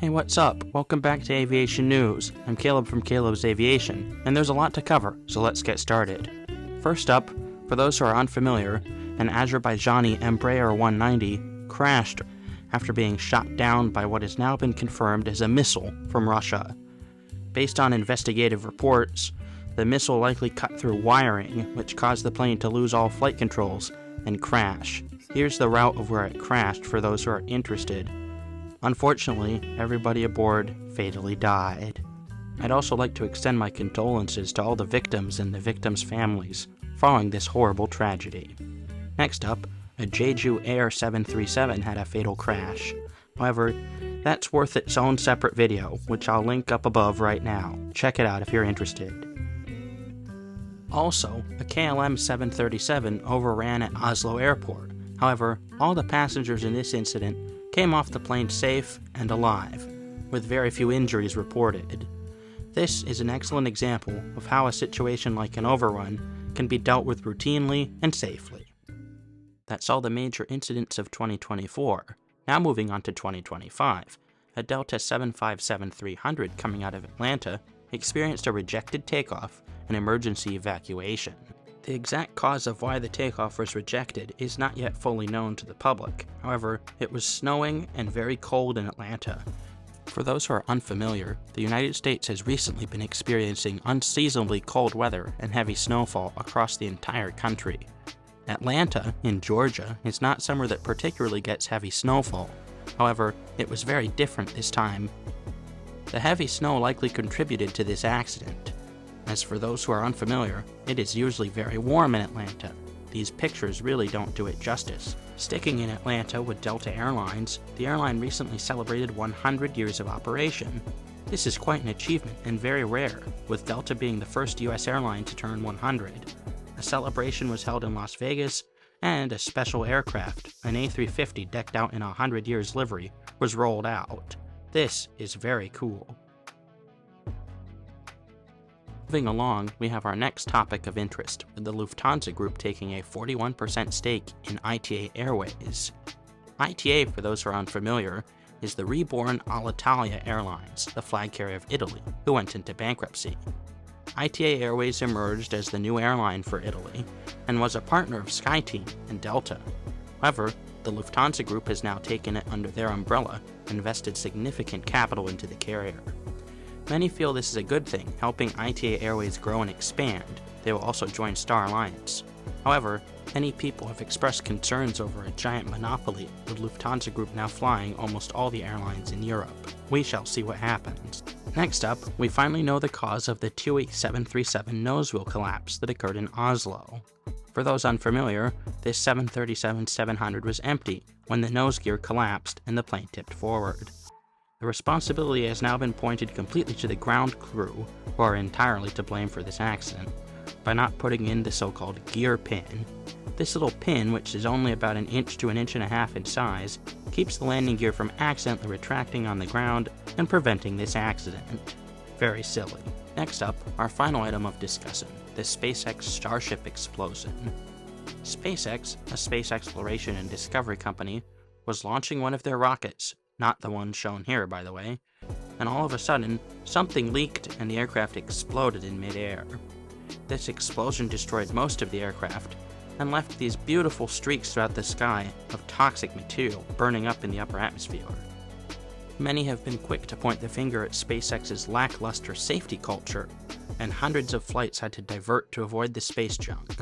Hey, what's up? Welcome back to Aviation News. I'm Caleb from Caleb's Aviation, and there's a lot to cover, so let's get started. First up, for those who are unfamiliar, an Azerbaijani Embraer 190 crashed after being shot down by what has now been confirmed as a missile from Russia. Based on investigative reports, the missile likely cut through wiring, which caused the plane to lose all flight controls and crash. Here's the route of where it crashed for those who are interested. Unfortunately, everybody aboard fatally died. I'd also like to extend my condolences to all the victims and the victims' families following this horrible tragedy. Next up, a Jeju Air 737 had a fatal crash. However, that's worth its own separate video, which I'll link up above right now. Check it out if you're interested. Also, a KLM 737 overran at Oslo Airport. However, all the passengers in this incident came off the plane safe and alive, with very few injuries reported. This is an excellent example of how a situation like an overrun can be dealt with routinely and safely. That's all the major incidents of 2024. Now moving on to 2025. A Delta 757-300 coming out of Atlanta experienced a rejected takeoff and emergency evacuation. The exact cause of why the takeoff was rejected is not yet fully known to the public. However, it was snowing and very cold in Atlanta. For those who are unfamiliar, the United States has recently been experiencing unseasonably cold weather and heavy snowfall across the entire country. Atlanta, in Georgia, is not somewhere that particularly gets heavy snowfall. However, it was very different this time. The heavy snow likely contributed to this accident. As for those who are unfamiliar, it is usually very warm in Atlanta. These pictures really don't do it justice. Sticking in Atlanta with Delta Airlines, the airline recently celebrated 100 years of operation. This is quite an achievement and very rare, with Delta being the first U.S. airline to turn 100. A celebration was held in Las Vegas, and a special aircraft, an A350 decked out in a 100 years livery, was rolled out. This is very cool. Moving along, we have our next topic of interest, with the Lufthansa Group taking a 41% stake in ITA Airways. ITA, for those who are unfamiliar, is the reborn Alitalia Airlines, the flag carrier of Italy, who went into bankruptcy. ITA Airways emerged as the new airline for Italy, and was a partner of SkyTeam and Delta. However, the Lufthansa Group has now taken it under their umbrella and invested significant capital into the carrier. Many feel this is a good thing, helping ITA Airways grow and expand. They will also join Star Alliance. However, many people have expressed concerns over a giant monopoly, with Lufthansa Group now flying almost all the airlines in Europe. We shall see what happens. Next up, we finally know the cause of the TUI 737 nose wheel collapse that occurred in Oslo. For those unfamiliar, this 737-700 was empty when the nose gear collapsed and the plane tipped forward. The responsibility has now been pointed completely to the ground crew, who are entirely to blame for this accident, by not putting in the so-called gear pin. This little pin, which is only about 1 inch to 1.5 inches in size, keeps the landing gear from accidentally retracting on the ground and preventing this accident. Very silly. Next up, our final item of discussion, the SpaceX Starship explosion. SpaceX, a space exploration and discovery company, was launching one of their rockets, not the one shown here, by the way, and all of a sudden, something leaked and the aircraft exploded in midair. This explosion destroyed most of the aircraft and left these beautiful streaks throughout the sky of toxic material burning up in the upper atmosphere. Many have been quick to point the finger at SpaceX's lackluster safety culture, and hundreds of flights had to divert to avoid the space junk.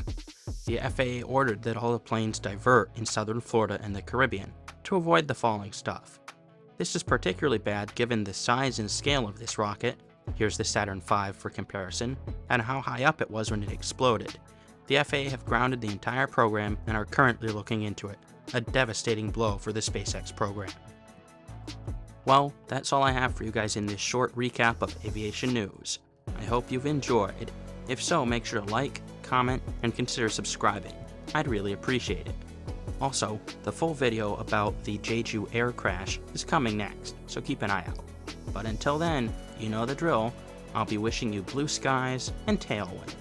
The FAA ordered that all the planes divert in southern Florida and the Caribbean to avoid the falling stuff. This is particularly bad given the size and scale of this rocket, here's the Saturn V for comparison, and how high up it was when it exploded. The FAA have grounded the entire program and are currently looking into it, a devastating blow for the SpaceX program. Well, that's all I have for you guys in this short recap of aviation news. I hope you've enjoyed. If so, make sure to like, comment, and consider subscribing. I'd really appreciate it. Also, the full video about the Jeju Air crash is coming next, so keep an eye out. But until then, you know the drill. I'll be wishing you blue skies and tailwinds.